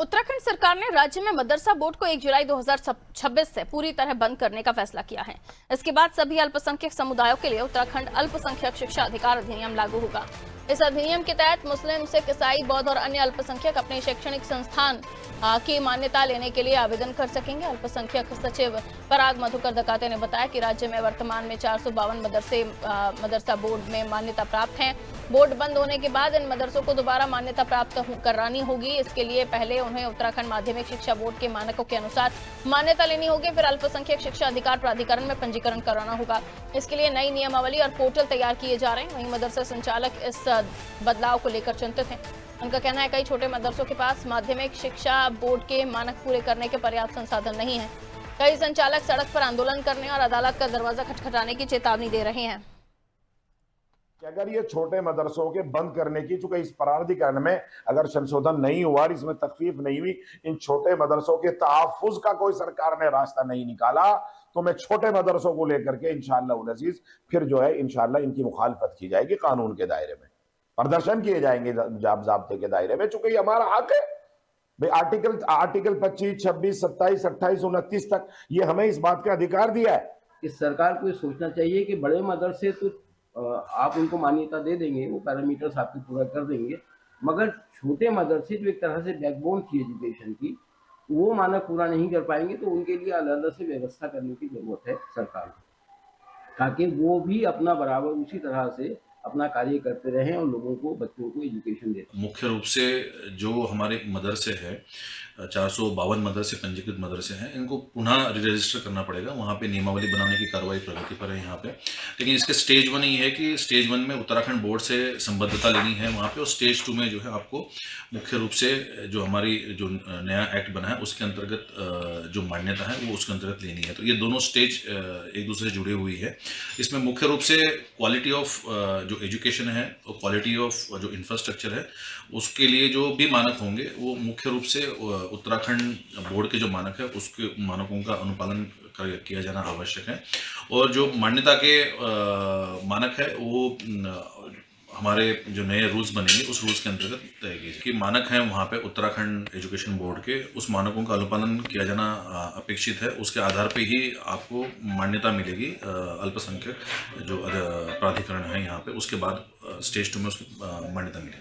उत्तराखंड सरकार ने राज्य में मदरसा बोर्ड को 1 जुलाई 2026 से पूरी तरह बंद करने का फैसला किया है। इसके बाद सभी अल्पसंख्यक समुदायों के लिए उत्तराखंड अल्पसंख्यक शिक्षा अधिकार अधिनियम लागू होगा। इस अधिनियम के तहत मुस्लिम, सिख, ईसाई, बौद्ध और अन्य अल्पसंख्यक अपने शैक्षणिक संस्थान की मान्यता लेने के लिए आवेदन कर सकेंगे। अल्पसंख्यक सचिव पराग मधुकर दकाते ने बताया कि राज्य में वर्तमान में 452 मदरसा बोर्ड में मान्यता प्राप्त हैं। बोर्ड बंद होने के बाद इन मदरसों को दोबारा मान्यता प्राप्त करानी होगी। इसके लिए पहले उन्हें उत्तराखंड माध्यमिक शिक्षा बोर्ड के मानकों के अनुसार मान्यता लेनी होगी, फिर अल्पसंख्यक शिक्षा अधिकार प्राधिकरण में पंजीकरण कराना होगा। इसके लिए नई नियमावली और पोर्टल तैयार किए जा रहे हैं। वहीं मदरसा संचालक इस बदलाव को लेकर चिंतित हैं। उनका कहना है कई छोटे मदरसों के पास माध्यमिक शिक्षा बोर्ड के मानक पूरे करने के पर्याप्त संसाधन नहीं है। कई संचालक सड़क पर आंदोलन करने और अदालत का दरवाजा खटखटाने की चेतावनी दे रहे हैं। अगर ये छोटे मदरसों के बंद करने की, चूंकि इस प्राधिकरण में अगर संशोधन नहीं हुआ और इसमें तखफीफ नहीं हुई, इन छोटे मदरसों के तहफ्फुज का कोई सरकार ने रास्ता नहीं निकाला, तो मैं छोटे मदरसों को लेकर के इंशाअल्लाह अज़ीज फिर जो है इंशाअल्लाह इनकी मुखालफत की जाएगी। कानून के दायरे में प्रदर्शन किए जाएंगे, ज़ाब्ते के दायरे में, चूंकि हमारा हक है भाई। आर्टिकल 25, 26, 27, 28, 29 तक ये हमें इस बात का अधिकार दिया है। इस सरकार को सोचना चाहिए कि बड़े मदरसे तो आप उनको मान्यता दे देंगे, वो पैरामीटर्स आपके पूरा कर देंगे, मगर छोटे मदरसे जो एक तरह से बैकबोन थी एजुकेशन की, वो मानक पूरा नहीं कर पाएंगे, तो उनके लिए अलग से व्यवस्था करने की जरूरत है सरकार को, ताकि वो भी अपना बराबर उसी तरह से अपना कार्य करते रहें और लोगों को, बच्चों को एजुकेशन देते। मुख्य रूप से जो हमारे मदरसे हैं, 452 मदरसे पंजीकृत मदरसे हैं, इनको पुनः रजिस्टर करना पड़ेगा। वहाँ पे नियमावली बनाने की कार्रवाई प्रगति पर है यहाँ पे। लेकिन इसके स्टेज 1 ही है कि स्टेज 1 में उत्तराखंड बोर्ड से संबद्धता लेनी है वहाँ पे, और स्टेज 2 में जो है आपको मुख्य रूप से जो हमारी जो नया एक्ट बना है उसके अंतर्गत जो मान्यता है वो उसके अंतर्गत लेनी है। तो ये दोनों स्टेज एक दूसरे से जुड़े हुई है। इसमें मुख्य रूप से क्वालिटी ऑफ जो एजुकेशन है और क्वालिटी ऑफ जो इंफ्रास्ट्रक्चर है उसके लिए जो भी मानक होंगे वो मुख्य रूप से उत्तराखंड बोर्ड के जो मानक है उसके मानकों का अनुपालन किया जाना आवश्यक है। और जो मान्यता के मानक है वो हमारे जो नए रूल्स बनेंगे उस रूल्स के अंतर्गत तय किए कि मानक हैं वहाँ पे उत्तराखंड एजुकेशन बोर्ड के, उस मानकों का अनुपालन किया जाना अपेक्षित है। उसके आधार पे ही आपको मान्यता मिलेगी अल्पसंख्यक जो प्राधिकरण है यहाँ पे, उसके बाद स्टेज 2 में उसकी मान्यता मिलेगी।